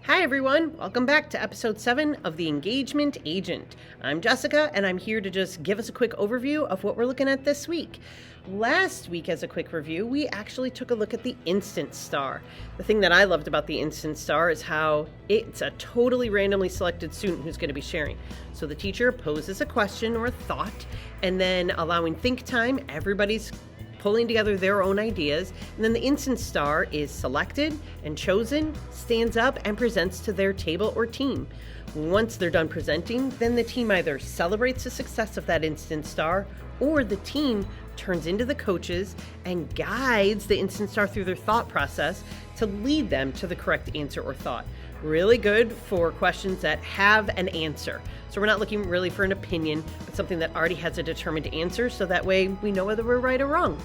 Hi everyone, welcome back to episode 7 of The Engagement Agent. I'm Jessica and I'm here to just give us a quick overview of what we're looking at this week. Last week, as a quick review, we actually took a look at the Instant Star. The thing that I loved about the Instant Star is how it's a totally randomly selected student who's going to be sharing. So the teacher poses a question or a thought, and then allowing think time, everybody's pulling together their own ideas, and then the Instant Star is selected and chosen, stands up, and presents to their table or team. Once they're done presenting, then the team either celebrates the success of that Instant Star, or the team turns into the coaches and guides the Instant Star through their thought process to lead them to the correct answer or thought. Really good for questions that have an answer. So we're not looking really for an opinion, but something that already has a determined answer, so that way we know whether we're right or wrong.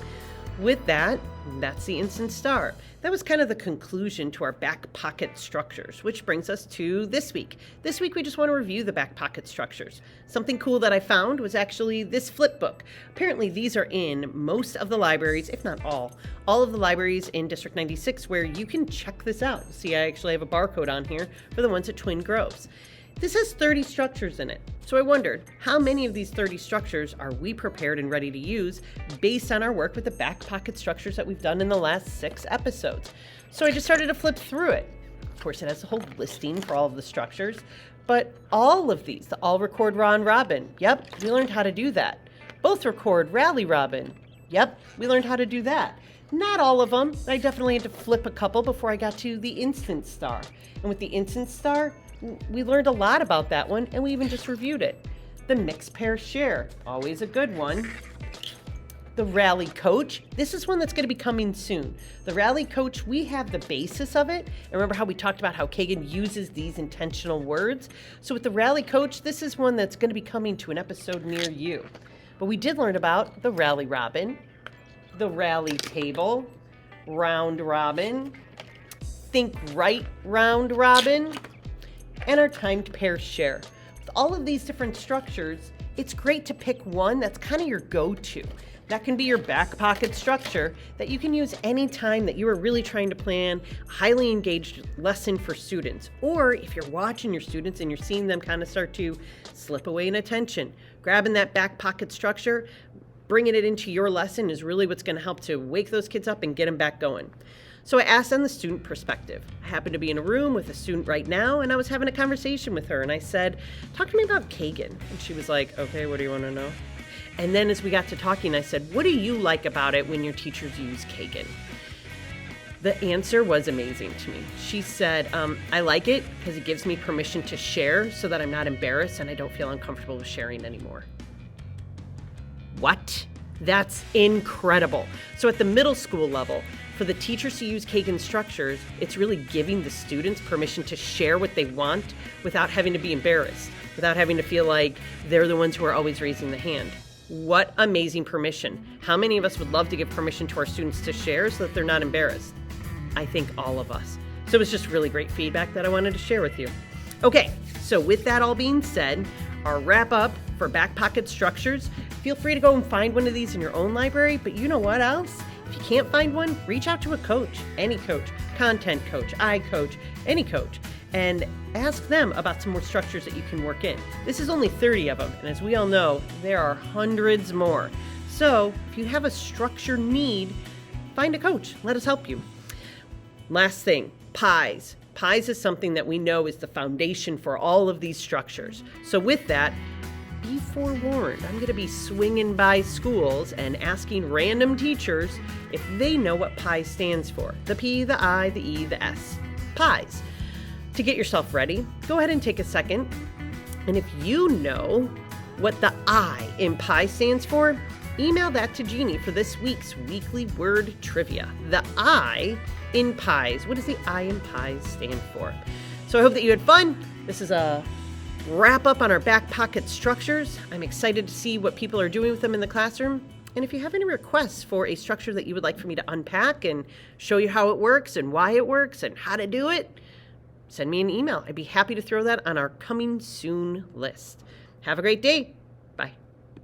With that, that's the Instant Star. That was kind of the conclusion to our back pocket structures, which brings us to this week. This week, we just want to review the back pocket structures. Something cool that I found was actually this flip book. Apparently, these are in most of the libraries, if not all of the libraries in District 96, where you can check this out. See, I actually have a barcode on here for the ones at Twin Groves. This has 30 structures in it. So I wondered, how many of these 30 structures are we prepared and ready to use based on our work with the back pocket structures that we've done in the last 6 episodes? So I just started to flip through it. Of course, it has a whole listing for all of the structures, but all of these, the all record Ron Robin, yep, we learned how to do that. Both record Rally Robin, yep, we learned how to do that. Not all of them. I definitely had to flip a couple before I got to the Instant Star. And with the Instant Star, we learned a lot about that one, and we even just reviewed it. The Mixed Pair Share, always a good one. The Rally Coach, this is one that's going to be coming soon. The Rally Coach, we have the basis of it. And remember how we talked about how Kagan uses these intentional words? So with the Rally Coach, this is one that's going to be coming to an episode near you. But we did learn about the Rally Robin, the Rally Table, Round Robin, Think Right Round Robin, and our timed pair share. With all of these different structures, it's great to pick one that's kind of your go-to. That can be your back pocket structure that you can use anytime that you are really trying to plan a highly engaged lesson for students. Or if you're watching your students and you're seeing them kind of start to slip away in attention, grabbing that back pocket structure, bringing it into your lesson is really what's going to help to wake those kids up and get them back going. So I asked on the student perspective. I happen to be in a room with a student right now, and I was having a conversation with her, and I said, talk to me about Kagan. And she was like, okay, what do you want to know? And then as we got to talking, I said, what do you like about it when your teachers use Kagan? The answer was amazing to me. She said, I like it because it gives me permission to share so that I'm not embarrassed and I don't feel uncomfortable with sharing anymore. What? That's incredible. So at the middle school level, for the teachers to use Kagan structures, it's really giving the students permission to share what they want without having to be embarrassed, without having to feel like they're the ones who are always raising the hand. What amazing permission. How many of us would love to give permission to our students to share so that they're not embarrassed? I think all of us. So it was just really great feedback that I wanted to share with you. Okay, so with that all being said, our wrap up for back pocket structures, feel free to go and find one of these in your own library, but you know what else? If you can't find one, reach out to a coach, any coach, content coach, iCoach, any coach, and ask them about some more structures that you can work in. This is only 30 of them, and as we all know, there are hundreds more. So if you have a structure need, find a coach. Let us help you. Last thing, pies. Pies is something that we know is the foundation for all of these structures. So with that, be forewarned. I'm going to be swinging by schools and asking random teachers if they know what PIE stands for. The P, the I, the E, the S. PIEs. To get yourself ready, go ahead and take a second. And if you know what the I in PIE stands for, email that to Jeannie for this week's weekly word trivia. The I in PIEs. What does the I in PIEs stand for? So I hope that you had fun. This is a wrap up on our back pocket structures. I'm excited to see what people are doing with them in the classroom. And if you have any requests for a structure that you would like for me to unpack and show you how it works and why it works and how to do it, send me an email. I'd be happy to throw that on our coming soon list. Have a great day.